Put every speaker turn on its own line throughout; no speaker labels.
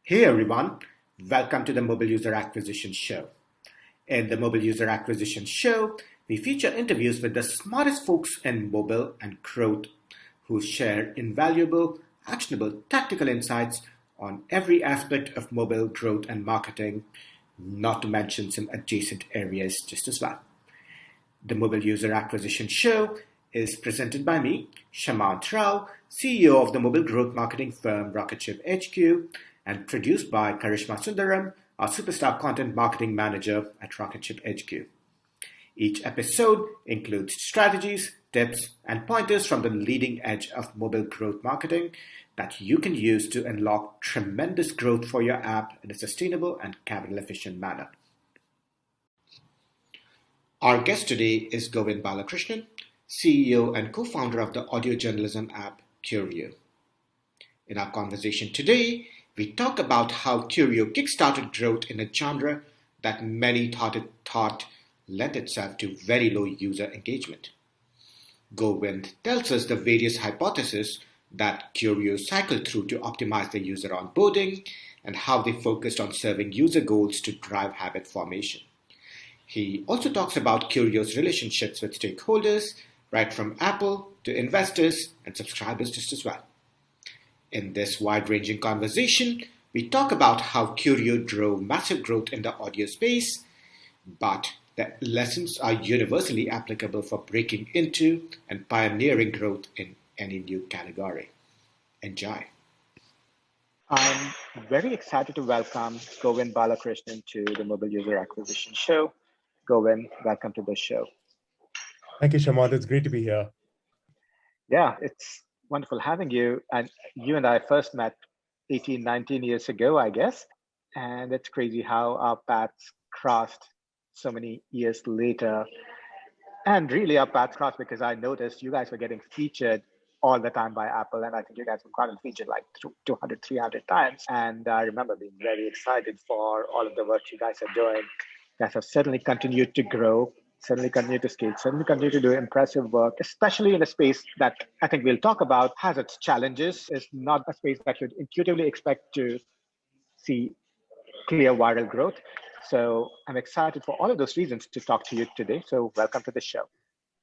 Hey everyone, welcome to the Mobile User Acquisition Show. In the Mobile User Acquisition Show, we feature interviews with the smartest folks in mobile and growth who share invaluable, actionable, tactical insights on every aspect of mobile growth and marketing, not to mention some adjacent areas just as well. The Mobile User Acquisition Show is presented by me, Shamant Rao, CEO of the mobile growth marketing firm Rocketship HQ, and produced by Karishma Sundaram, our superstar content marketing manager at Rocketship HQ. Each episode includes strategies, tips, and pointers from the leading edge of mobile growth marketing that you can use to unlock tremendous growth for your app in a sustainable and capital efficient manner. Our guest today is Govind Balakrishnan, CEO and co-founder of the audio journalism app Curio. In our conversation today, we talk about how Curio kickstarted growth in a genre that many thought lent itself to very low user engagement. Govind tells us the various hypotheses that Curio cycled through to optimize the user onboarding and how they focused on serving user goals to drive habit formation. He also talks about Curio's relationships with stakeholders, right from Apple to investors and subscribers just as well. In this wide-ranging conversation, we talk about how Curio drove massive growth in the audio space, but the lessons are universally applicable for breaking into and pioneering growth in any new category. Enjoy.
I'm very excited to welcome Govind Balakrishnan to the Mobile User Acquisition Show. Govind, welcome to the show.
Thank you, Shamant. It's great to be here.
Yeah, it's wonderful having you. And you and I first met 18, 19 years ago, I guess. And it's crazy how our paths crossed so many years later. And really our paths crossed because I noticed you guys were getting featured all the time by Apple. And I think you guys have gotten featured like 200, 300 times. And I remember being very excited for all of the work you guys are doing. You guys have certainly continued to grow, certainly continue to scale, certainly continue to do impressive work, especially in a space that I think we'll talk about has its challenges. It's not a space that you'd intuitively expect to see clear viral growth. So I'm excited for all of those reasons to talk to you today. So welcome to the show.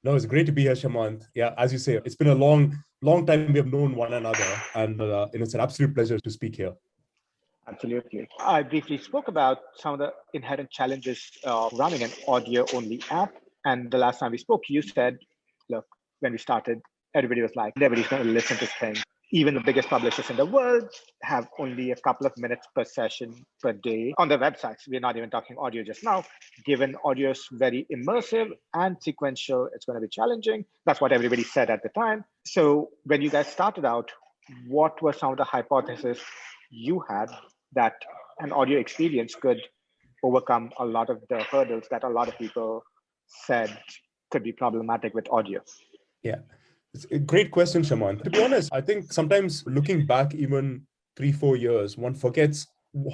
No, it's great to be here, Shamant. Yeah, as you say, it's been a long time we have known one another, and it's an absolute pleasure to speak here.
Absolutely. I briefly spoke about some of the inherent challenges of running an audio-only app. And the last time we spoke, you said, look, when we started, everybody was like, nobody's going to listen to things. Even the biggest publishers in the world have only a couple of minutes per session per day on their websites. We're not even talking audio just now. Given audio is very immersive and sequential, it's going to be challenging. That's what everybody said at the time. So when you guys started out, what were some of the hypotheses you had that an audio experience could overcome a lot of the hurdles that a lot of people said could be problematic with audio?
Yeah, it's a great question, Shamant. To be honest, I think sometimes looking back even 3-4 years, one forgets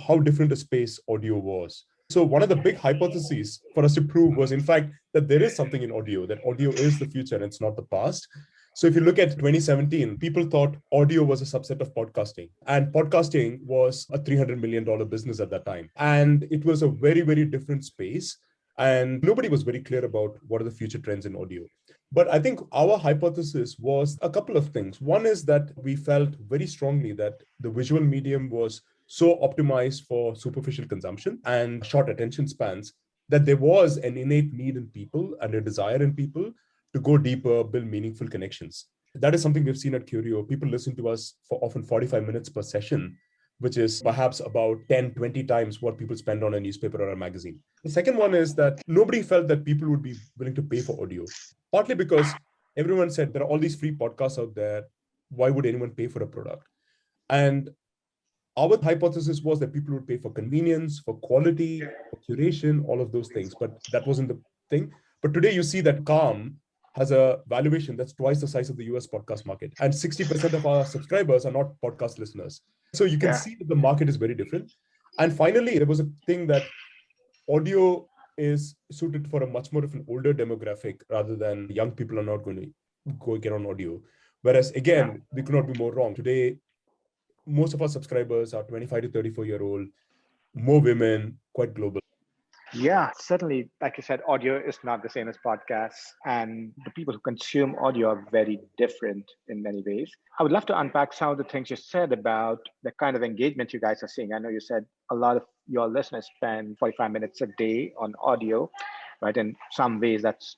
how different a space audio was. So one of the big hypotheses for us to prove was, in fact, that there is something in audio, that audio is the future and it's not the past. So if you look at 2017, people thought audio was a subset of podcasting. And podcasting was a $300 million business at that time. And it was a very, very different space. And nobody was very clear about what are the future trends in audio. But I think our hypothesis was a couple of things. One is that we felt very strongly that the visual medium was so optimized for superficial consumption and short attention spans that there was an innate need in people and a desire in people to go deeper, build meaningful connections. That is something we've seen at Curio. People listen to us for often 45 minutes per session, which is perhaps about 10, 20 times what people spend on a newspaper or a magazine. The second one is that nobody felt that people would be willing to pay for audio, partly because everyone said there are all these free podcasts out there. Why would anyone pay for a product? And our hypothesis was that people would pay for convenience, for quality, for curation, all of those things. But that wasn't the thing. But today you see that Calm has a valuation that's twice the size of the US podcast market. And 60% of our subscribers are not podcast listeners. So you can see that the market is very different. And finally, there was a thing that audio is suited for a much more of an older demographic rather than young people are not going to go get on audio. Whereas again, we could not be more wrong. Today, Most of our subscribers are 25 to 34-year-old, more women, quite global.
Yeah, certainly. Like you said, audio is not the same as podcasts, and the people who consume audio are very different in many ways. I would love to unpack some of the things you said about the kind of engagement you guys are seeing. I know you said a lot of your listeners spend 45 minutes a day on audio, right? In some ways, that's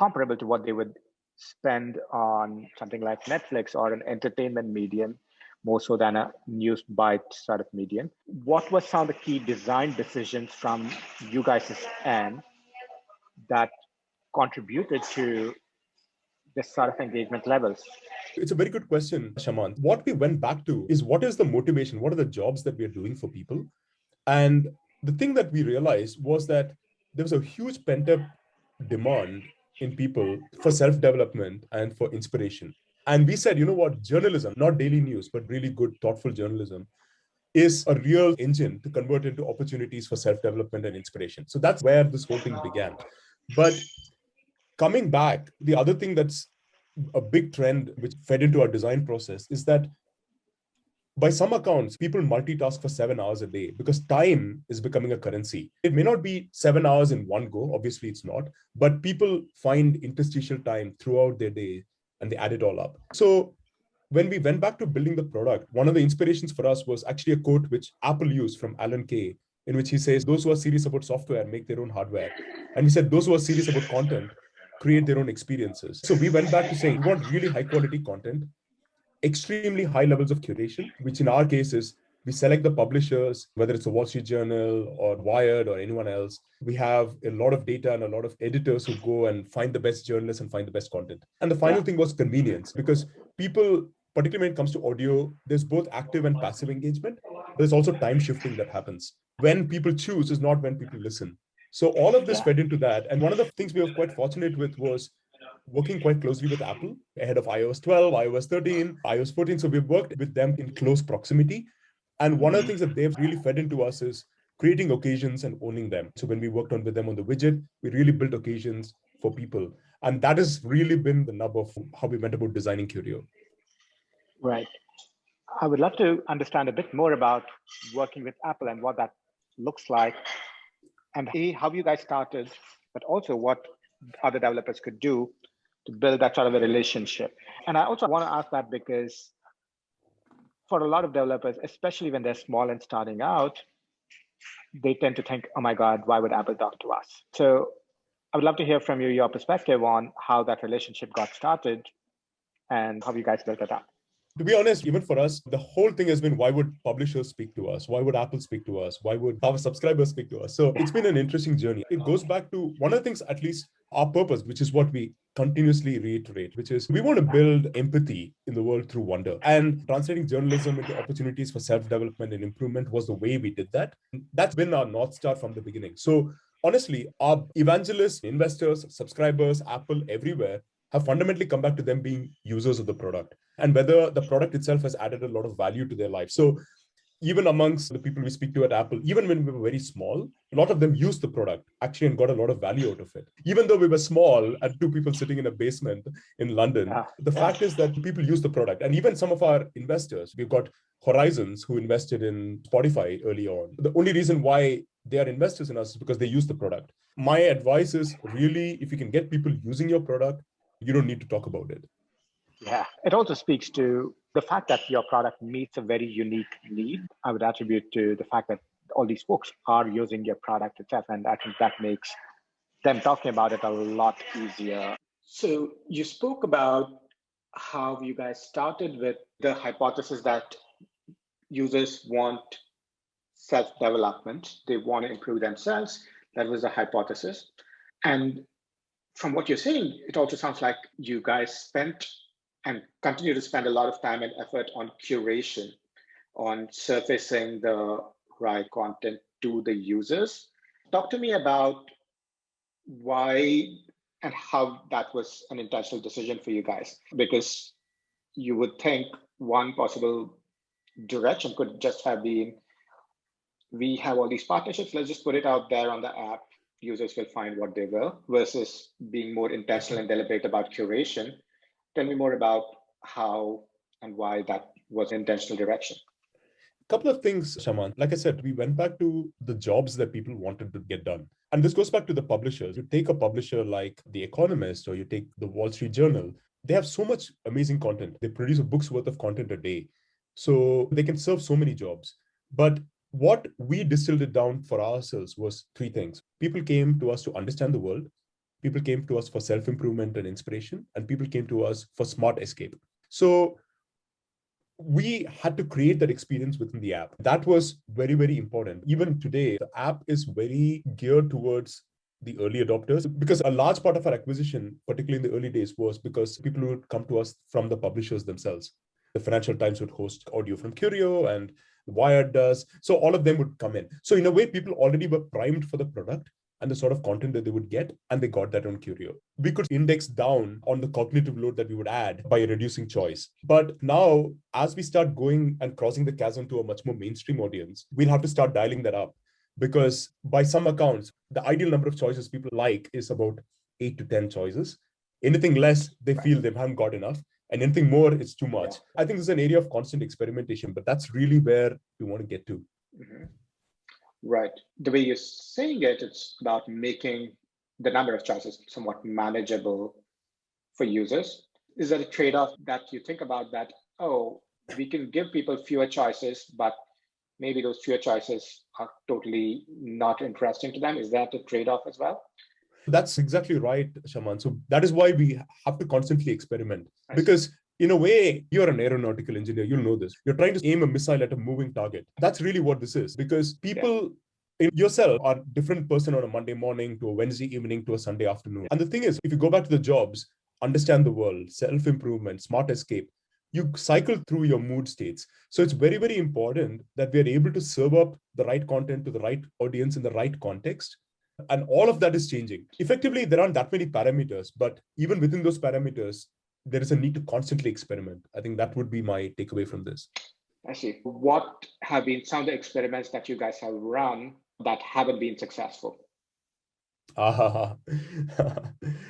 comparable to what they would spend on something like Netflix or an entertainment medium, more so than a news bite sort of medium. What were some of the key design decisions from you guys' end that contributed to this sort of engagement levels?
It's a very good question, Shaman. What we went back to is what is the motivation? What are the jobs that we are doing for people? And the thing that we realized was that there was a huge pent up demand in people for self development and for inspiration. And we said, you know what, journalism, not daily news, but really good, thoughtful journalism is a real engine to convert into opportunities for self development and inspiration. So that's where this whole thing began. But coming back, the other thing that's a big trend which fed into our design process is that by some accounts, people multitask for 7 hours a day because time is becoming a currency. It may not be 7 hours in one go, obviously it's not, but people find interstitial time throughout their day and they add it all up. So when we went back to building the product, one of the inspirations for us was actually a quote which Apple used from Alan Kay, in which he says, those who are serious about software make their own hardware. And we said, those who are serious about content create their own experiences. So we went back to saying, we want really high quality content, extremely high levels of curation, which in our case is we select the publishers, whether it's a Wall Street Journal or Wired or anyone else. We have a lot of data and a lot of editors who go and find the best journalists and find the best content. And the final thing was convenience, because people, particularly when it comes to audio, there's both active and passive engagement. There's also time shifting that happens. When people choose is not when people listen. So all of this fed into that. And one of the things we were quite fortunate with was working quite closely with Apple ahead of iOS 12, iOS 13, iOS 14. So we've worked with them in close proximity. And one of the things that they've really fed into us is creating occasions and owning them. So when we worked on with them on the widget, we really built occasions for people. And that has really been the nub of how we went about designing Curio.
Right. I would love to understand a bit more about working with Apple and what that looks like, and how you guys started, but also what other developers could do to build that sort of a relationship. And I also want to ask that because for a lot of developers, especially when they're small and starting out, they tend to think, oh my God, why would Apple talk to us? So I would love to hear from you your perspective on how that relationship got started and how you guys built it up.
To be honest, even for us, the whole thing has been, why would publishers speak to us? Why would Apple speak to us? Why would our subscribers speak to us? So it's been an interesting journey. It goes back to one of the things, at least our purpose, which is what we continuously reiterate, which is we want to build empathy in the world through wonder. And translating journalism into opportunities for self-development and improvement was the way we did that. That's been our North Star from the beginning. So honestly, our evangelists, investors, subscribers, Apple, everywhere have fundamentally come back to them being users of the product and whether the product itself has added a lot of value to their life. So even amongst the people we speak to at Apple, even when we were very small, a lot of them used the product actually and got a lot of value out of it. Even though we were small and two people sitting in a basement in London, the fact is that people use the product. And even some of our investors, we've got Horizons who invested in Spotify early on. The only reason why they are investors in us is because they use the product. My advice is really, if you can get people using your product, you don't need to talk about it.
Yeah, it also speaks to the fact that your product meets a very unique need. I would attribute to the fact that all these folks are using your product itself. And I think that makes them talking about it a lot easier. So you spoke about how you guys started with the hypothesis that users want self-development. They want to improve themselves. That was the hypothesis. And from what you're saying, it also sounds like you guys spent and continue to spend a lot of time and effort on curation, on surfacing the right content to the users. Talk to me about why and how that was an intentional decision for you guys, because you would think one possible direction could just have been, we have all these partnerships, let's just put it out there on the app, users will find what they will, versus being more intentional and deliberate about curation. Tell me more about how and why that was intentional direction.
Couple of things, Shaman. Like I said, we went back to the jobs that people wanted to get done. And this goes back to the publishers. You take a publisher like The Economist or you take the Wall Street Journal. They have so much amazing content. They produce a book's worth of content a day. So they can serve so many jobs. But what we distilled it down for ourselves was three things. People came to us to understand the world. People came to us for self-improvement and inspiration. And people came to us for smart escape. So we had to create that experience within the app. That was very, very important. Even today, the app is very geared towards the early adopters because a large part of our acquisition, particularly in the early days, was because people would come to us from the publishers themselves. The Financial Times would host audio from Curio and Wired does. So all of them would come in. So in a way, people already were primed for the product and the sort of content that they would get, and they got that on Curio. We could index down on the cognitive load that we would add by reducing choice. But now, as we start going and crossing the chasm to a much more mainstream audience, we'll have to start dialing that up because by some accounts, the ideal number of choices people like is about 8 to 10 choices. Anything less, they feel they haven't got enough. And anything more, it's too much. Yeah. I think this is an area of constant experimentation, but that's really where we want to get to.
Mm-hmm. Right. The way you're saying it, it's about making the number of choices somewhat manageable for users. Is that a trade-off that you think about that, oh, we can give people fewer choices, but maybe those fewer choices are totally not interesting to them? Is that a trade-off as well?
That's exactly right, Shaman. So that is why we have to constantly experiment. Because in a way, you're an aeronautical engineer, you'll know this. You're trying to aim a missile at a moving target. That's really what this is. Because people in yourself are a different person on a Monday morning to a Wednesday evening to a Sunday afternoon. And the thing is, if you go back to the jobs, understand the world, self-improvement, smart escape, you cycle through your mood states. So it's very, very important that we are able to serve up the right content to the right audience in the right context. And all of that is changing. Effectively, there aren't that many parameters, but even within those parameters, there is a need to constantly experiment. I think that would be my takeaway from this.
I see. What have been some of the experiments that you guys have run that haven't been successful?
There have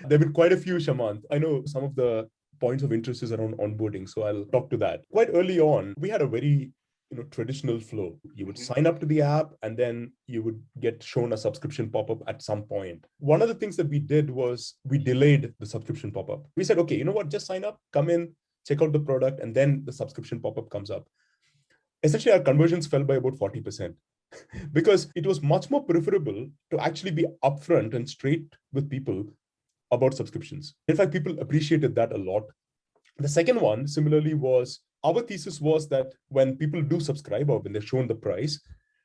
been quite a few, Shamant. I know some of the points of interest is around onboarding, so I'll talk to that. Quite early on, we had a very traditional flow. You would sign up to the app and then you would get shown a subscription pop-up at some point. One of the things that we did was we delayed the subscription pop-up. We said, okay, you know what, just sign up, come in, check out the product, and then the subscription pop-up comes up. Essentially, our conversions fell by about 40% because it was much more preferable to actually be upfront and straight with people about subscriptions. In fact, people appreciated that a lot. The second one, similarly, was our thesis was that when people do subscribe or when they're shown the price,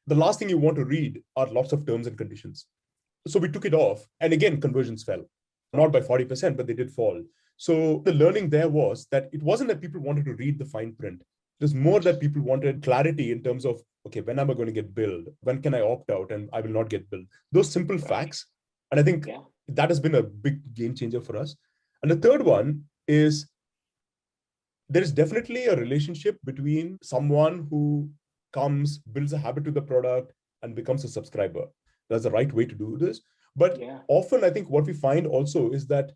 the last thing you want to read are lots of terms and conditions. So we took it off. And again, conversions fell, not by 40%, but they did fall. So the learning there was that it wasn't that people wanted to read the fine print. It was more that people wanted clarity in terms of, okay, when am I going to get billed? When can I opt out and I will not get billed? Those simple facts. And I think that has been a big game changer for us. And the third one is there is definitely a relationship between someone who comes, builds a habit to the product, and becomes a subscriber. That's the right way to do this. But often, I think what we find also is that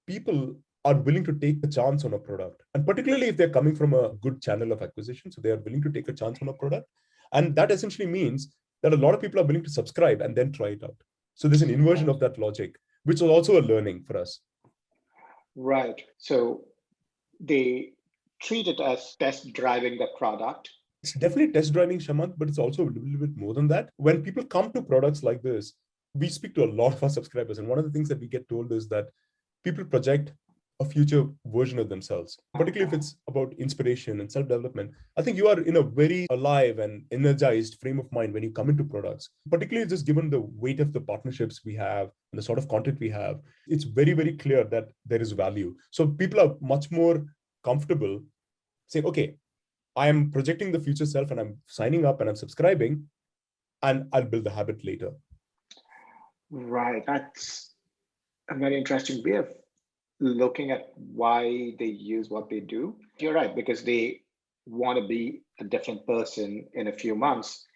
people are willing to take a chance on a product. And particularly if they're coming from a good channel of acquisition, so they are willing to take a chance on a product. And that essentially means that a lot of people are willing to subscribe and then try it out. So there's an inversion of that logic, which is also a learning for us.
Right. So they treat it as test driving the product.
It's definitely test driving, Shamant, but it's also a little bit more than that. When people come to products like this, we speak to a lot of our subscribers. And one of the things that we get told is that people project a future version of themselves, particularly if it's about inspiration and self-development. I think you are in a very alive and energized frame of mind when you come into products, particularly just given the weight of the partnerships we have and the sort of content we have. It's very, very clear that there is value. So people are much more comfortable saying, okay, I am projecting the future self and I'm signing up and I'm subscribing and I'll build the habit later.
Right. That's a very interesting way of looking at why they use what they do. You're right, because they want to be a different person in a few months.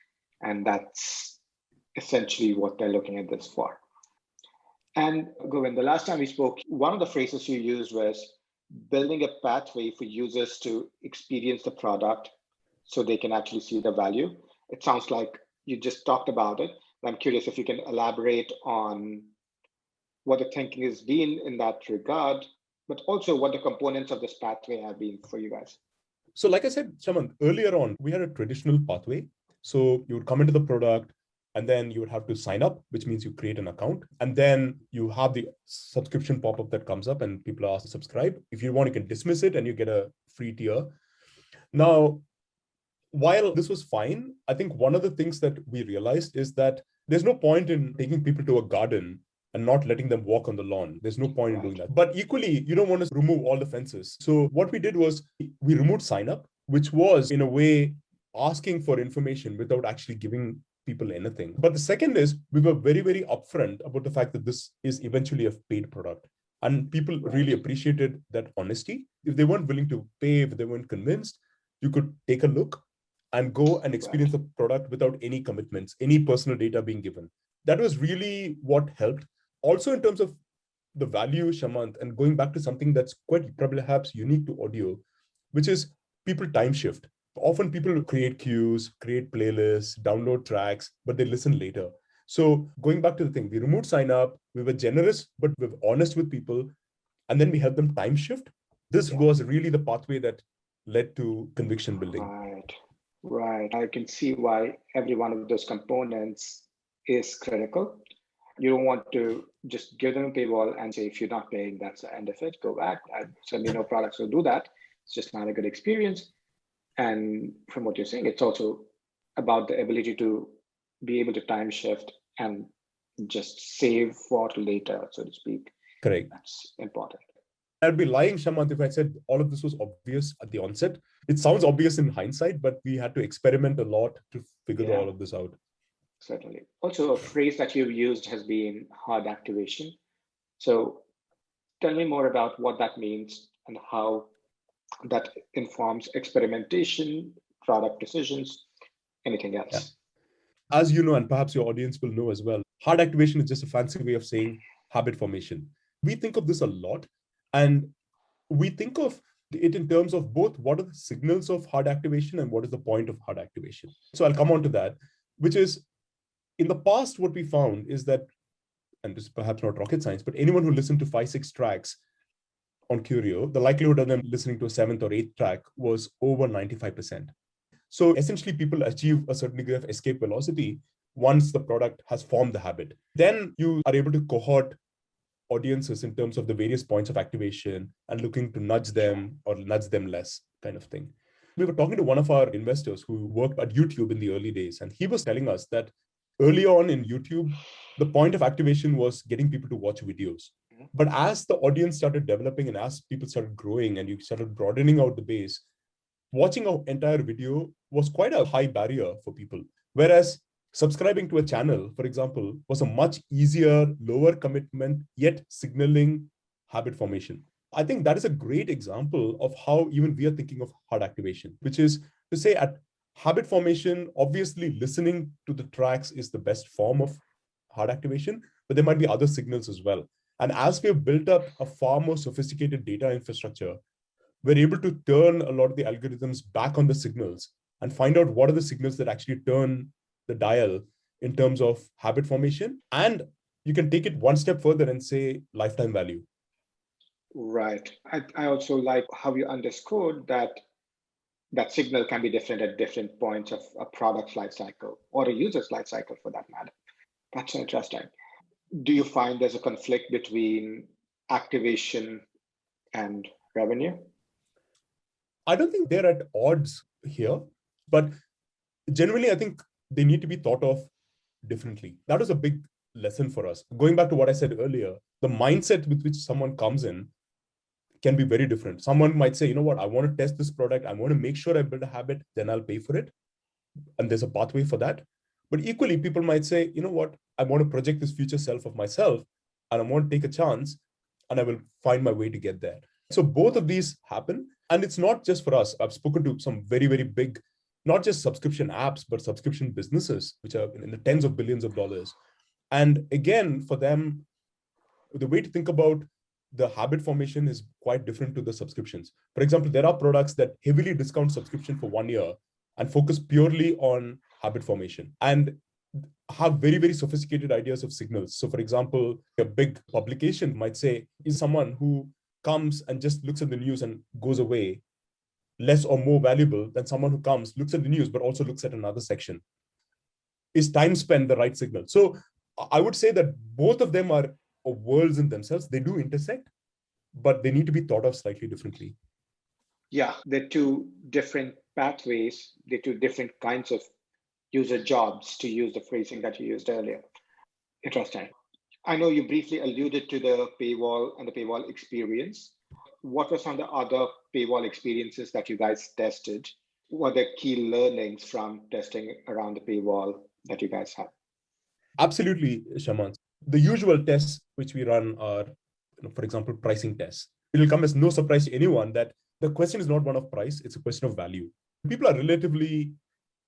And that's essentially what they're looking at this for. And Govind, the last time we spoke, one of the phrases you used was building a pathway for users to experience the product so they can actually see the value. It sounds like you just talked about it. I'm curious if you can elaborate on what the thinking has been in that regard, but also what the components of this pathway have been for you guys.
So like I said, Shaman, earlier on, we had a traditional pathway. So you would come into the product and then you would have to sign up, which means you create an account. And then you have the subscription pop-up that comes up and people are asked to subscribe. If you want, you can dismiss it and you get a free tier. Now, while this was fine, I think one of the things that we realized is that there's no point in taking people to a garden and not letting them walk on the lawn. There's no point in doing that. But equally, you don't want to remove all the fences. So what we did was we removed sign up, which was in a way asking for information without actually giving people anything. But the second is we were very, very upfront about the fact that this is eventually a paid product. And people really appreciated that honesty. If they weren't willing to pay, if they weren't convinced, you could take a look and go and experience the product without any commitments, any personal data being given. That was really what helped. Also, in terms of the value, Shamant, and going back to something that's quite perhaps unique to audio, which is people time shift. Often people create queues, create playlists, download tracks, but they listen later. So going back to the thing, we removed sign up, we were generous, but we were honest with people, and then we helped them time shift. This was really the pathway that led to conviction building.
Right. I can see why every one of those components is critical. You don't want to just give them a paywall and say, if you're not paying, that's the end of it. Go back. I certainly know products will do that. It's just not a good experience. And from what you're saying, it's also about the ability to be able to time shift and just save for later, so to speak.
Correct.
That's important.
I'd be lying, Shamant, if I said all of this was obvious at the onset. It sounds obvious in hindsight, but we had to experiment a lot to figure all of this out.
Certainly. Also, a phrase that you've used has been hard activation. So tell me more about what that means and how that informs experimentation, product decisions, anything else.
Yeah. As you know, and perhaps your audience will know as well, hard activation is just a fancy way of saying habit formation. We think of this a lot, and we think of it in terms of both what are the signals of hard activation and what is the point of hard activation. So I'll come on to that, which is in the past, what we found is that, and this is perhaps not rocket science, but anyone who listened to 5-6 tracks on Curio, the likelihood of them listening to a 7th or 8th track was over 95%. So essentially, people achieve a certain degree of escape velocity once the product has formed the habit. Then you are able to cohort audiences in terms of the various points of activation and looking to nudge them or nudge them less kind of thing. We were talking to one of our investors who worked at YouTube in the early days, and he was telling us that early on in YouTube, the point of activation was getting people to watch videos. But as the audience started developing and as people started growing and you started broadening out the base, watching an entire video was quite a high barrier for people. Whereas subscribing to a channel, for example, was a much easier, lower commitment, yet signaling habit formation. I think that is a great example of how even we are thinking of hard activation, which is to say at habit formation, obviously listening to the tracks is the best form of hard activation, but there might be other signals as well. And as we have built up a far more sophisticated data infrastructure, we're able to turn a lot of the algorithms back on the signals and find out what are the signals that actually turn the dial in terms of habit formation. And you can take it one step further and say lifetime value.
Right. I also like how you underscored that signal can be different at different points of a product's life cycle or a user's life cycle for that matter. That's interesting. Do you find there's a conflict between activation and revenue?
I don't think they're at odds here, but generally, I think they need to be thought of differently. That was a big lesson for us. Going back to what I said earlier, the mindset with which someone comes in can be very different. Someone might say, you know what, I want to test this product. I want to make sure I build a habit, then I'll pay for it. And there's a pathway for that. But equally, people might say, you know what, I want to project this future self of myself and I want to take a chance and I will find my way to get there. So both of these happen. And it's not just for us. I've spoken to some very, very big, not just subscription apps, but subscription businesses, which are in the tens of billions of dollars. And again, for them, the way to think about the habit formation is quite different to the subscriptions. For example, there are products that heavily discount subscription for 1 year and focus purely on habit formation and have very, very sophisticated ideas of signals. So, for example, a big publication might say, is someone who comes and just looks at the news and goes away less or more valuable than someone who comes, looks at the news, but also looks at another section? Is time spent the right signal? So I would say that both of them are worlds in themselves. They do intersect, but they need to be thought of slightly differently.
Yeah, they're two different pathways, they're two different kinds of user jobs, to use the phrasing that you used earlier. Interesting. I know you briefly alluded to the paywall and the paywall experience. What were some of the other paywall experiences that you guys tested? What are the key learnings from testing around the paywall that you guys had?
Absolutely, Shaman. The usual tests which we run are, for example, pricing tests. It will come as no surprise to anyone that the question is not one of price, it's a question of value. People are relatively,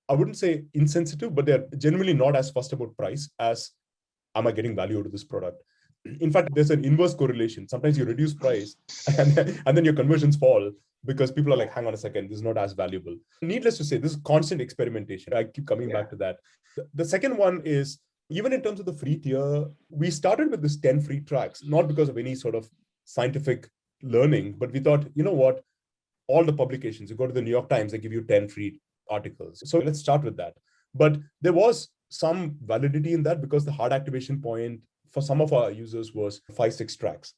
I wouldn't say insensitive, but they're generally not as fussed about price as, am I getting value out of this product? In fact, there's an inverse correlation. Sometimes you reduce price and then your conversions fall because people are like, hang on a second, this is not as valuable. Needless to say, this is constant experimentation. I keep coming back to that. The second one is, even in terms of the free tier, we started with this 10 free tracks, not because of any sort of scientific learning, but we thought, you know what, all the publications, you go to the New York Times, they give you 10 free articles. So let's start with that. But there was some validity in that because the hard activation point for some of our users was 5-6 tracks.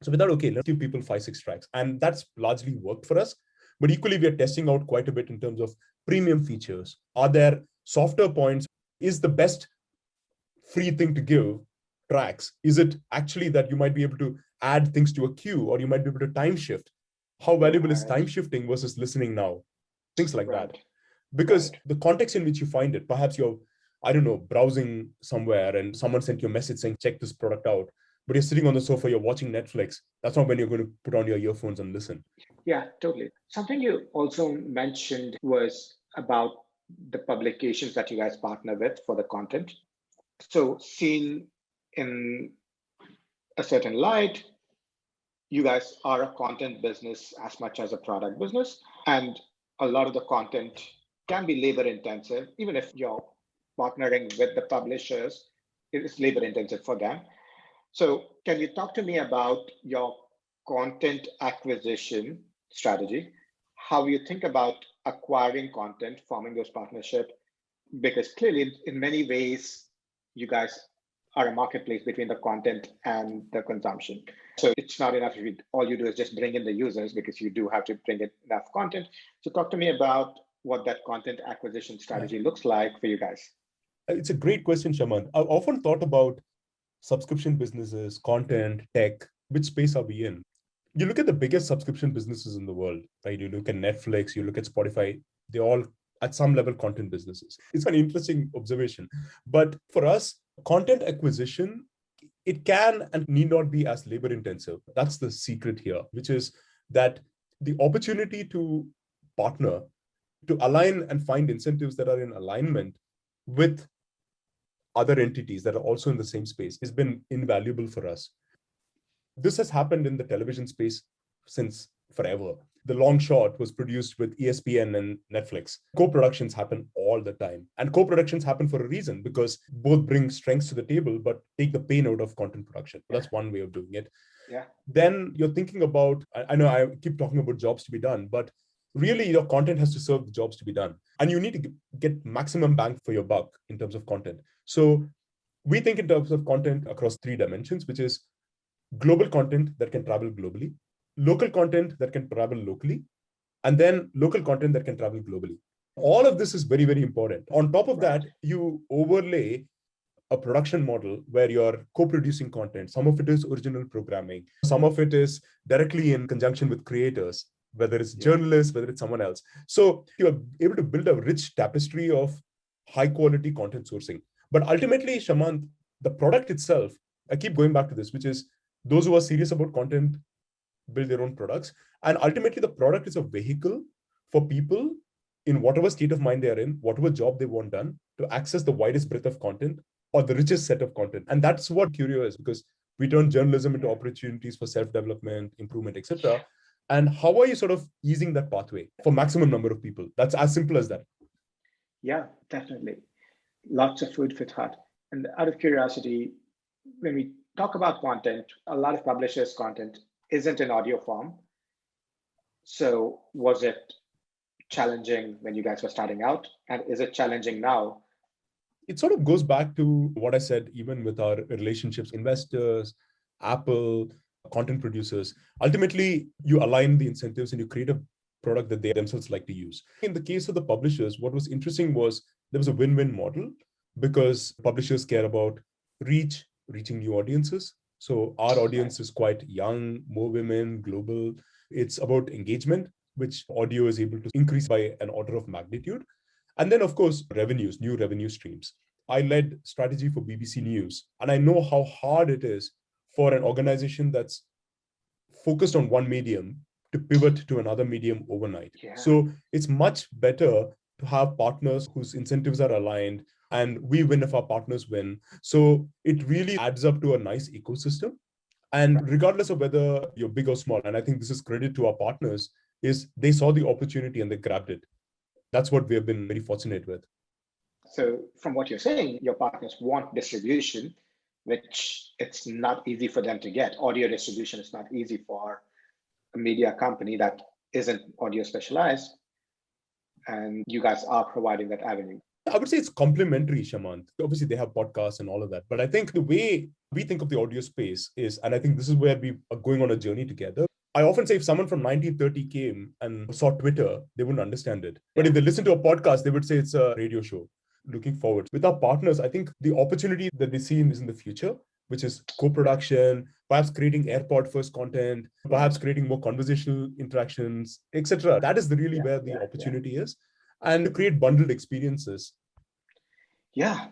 So we thought, okay, let's give people 5-6 tracks. And that's largely worked for us. But equally, we are testing out quite a bit in terms of premium features. Are there softer points? Is the best free thing to give tracks? Is it actually that you might be able to add things to a queue, or you might be able to time shift? How valuable is time shifting versus listening now? Things like that. Because the context in which you find it, perhaps you're, I don't know, browsing somewhere and someone sent you a message saying, check this product out, but you're sitting on the sofa, you're watching Netflix. That's not when you're going to put on your earphones and listen.
Yeah, totally. Something you also mentioned was about the publications that you guys partner with for the content. So seen in a certain light, you guys are a content business as much as a product business. And a lot of the content can be labor intensive, even if you're partnering with the publishers, it is labor intensive for them. So can you talk to me about your content acquisition strategy, how you think about acquiring content, forming those partnerships? Because clearly, in many ways, you guys are a marketplace between the content and the consumption. So it's not enough if all you do is just bring in the users, because you do have to bring in enough content. So talk to me about what that content acquisition strategy looks like for you guys.
It's a great question, Shaman. I've often thought about subscription businesses, content, tech. Which space are we in? You look at the biggest subscription businesses in the world, right? You look at Netflix, you look at Spotify, they all at some level content businesses. It's an interesting observation. But for us, content acquisition, it can and need not be as labor intensive. That's the secret here, which is that the opportunity to partner, to align and find incentives that are in alignment with other entities that are also in the same space has been invaluable for us. This has happened in the television space since forever. The Long Shot was produced with ESPN and Netflix. Co-productions happen all the time. And co-productions happen for a reason, because both bring strengths to the table, but take the pain out of content production. That's one way of doing it.
Yeah.
Then you're thinking about, I know I keep talking about jobs to be done, but really your content has to serve the jobs to be done. And you need to get maximum bang for your buck in terms of content. So we think in terms of content across 3 dimensions, which is global content that can travel globally, local content that can travel locally, and then local content that can travel globally. All of this is very, very important. On top of that, you overlay a production model where you're co-producing content. Some of it is original programming. Some of it is directly in conjunction with creators, whether it's journalists, whether it's someone else. So you're able to build a rich tapestry of high quality content sourcing. But ultimately, Shamant, the product itself, I keep going back to this, which is those who are serious about content build their own products. And ultimately, the product is a vehicle for people in whatever state of mind they are in, whatever job they want done, to access the widest breadth of content or the richest set of content. And that's what Curio is, because we turn journalism into opportunities for self-development, improvement, etc. And how are you sort of easing that pathway for maximum number of people? That's as simple as that.
Yeah, definitely. Lots of food for thought. And out of curiosity, when we talk about content, a lot of publishers' content isn't in audio form. So was it challenging when you guys were starting out? And is it challenging now?
It sort of goes back to what I said, even with our relationships, investors, Apple, content producers. Ultimately, you align the incentives and you create a product that they themselves like to use. In the case of the publishers, what was interesting was there was a win-win model because publishers care about reaching new audiences. So our audience is quite young, more women, global. It's about engagement, which audio is able to increase by an order of magnitude. And then, of course, revenues, new revenue streams. I led strategy for BBC News, and I know how hard it is for an organization that's focused on one medium to pivot to another medium overnight.
Yeah.
So it's much better to have partners whose incentives are aligned, and we win if our partners win. So it really adds up to a nice ecosystem. And regardless of whether you're big or small, and I think this is credit to our partners, is they saw the opportunity and they grabbed it. That's what we have been very fortunate with.
So from what you're saying, your partners want distribution, which it's not easy for them to get. Audio distribution is not easy for a media company that isn't audio specialized. And you guys are providing that avenue.
I would say it's complementary, Shamant. Obviously, they have podcasts and all of that. But I think the way we think of the audio space is, and I think this is where we are going on a journey together. I often say if someone from 1930 came and saw Twitter, they wouldn't understand it. But if they listen to a podcast, they would say it's a radio show. Looking forward. With our partners, I think the opportunity that they see is in the future, which is co-production, perhaps creating AirPod first content, perhaps creating more conversational interactions, etc. That is really where the opportunity is. And to create bundled experiences.
Yeah,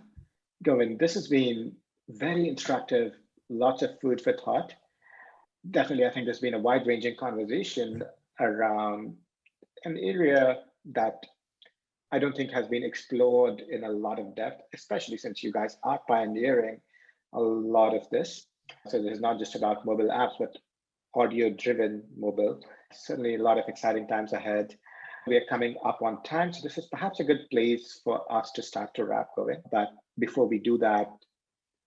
Govind, this has been very instructive, lots of food for thought. Definitely, I think there's been a wide-ranging conversation around an area that I don't think has been explored in a lot of depth, especially since you guys are pioneering a lot of this. So this is not just about mobile apps, but audio-driven mobile. Certainly a lot of exciting times ahead. We are coming up on time, so this is perhaps a good place for us to start to wrap, Govind. But before we do that,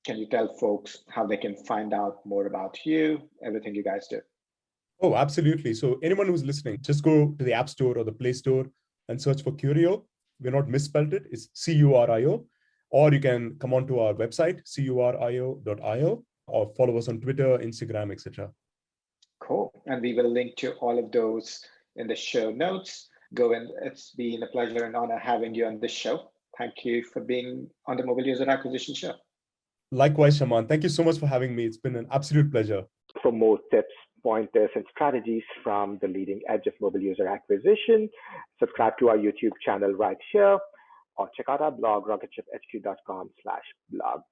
can you tell folks how they can find out more about you, everything you guys do?
Oh, absolutely. So anyone who's listening, just go to the App Store or the Play Store and search for Curio. We're not misspelled it. It's Curio. Or you can come onto our website, curio.io, or follow us on Twitter, Instagram, etc.
Cool. And we will link to all of those in the show notes. Govind, it's been a pleasure and honor having you on this show. Thank you for being on the Mobile User Acquisition Show.
Likewise, Shaman. Thank you so much for having me. It's been an absolute pleasure.
For more tips, pointers, and strategies from the leading edge of mobile user acquisition, subscribe to our YouTube channel right here, or check out our blog, rocketship.hq.com/blog.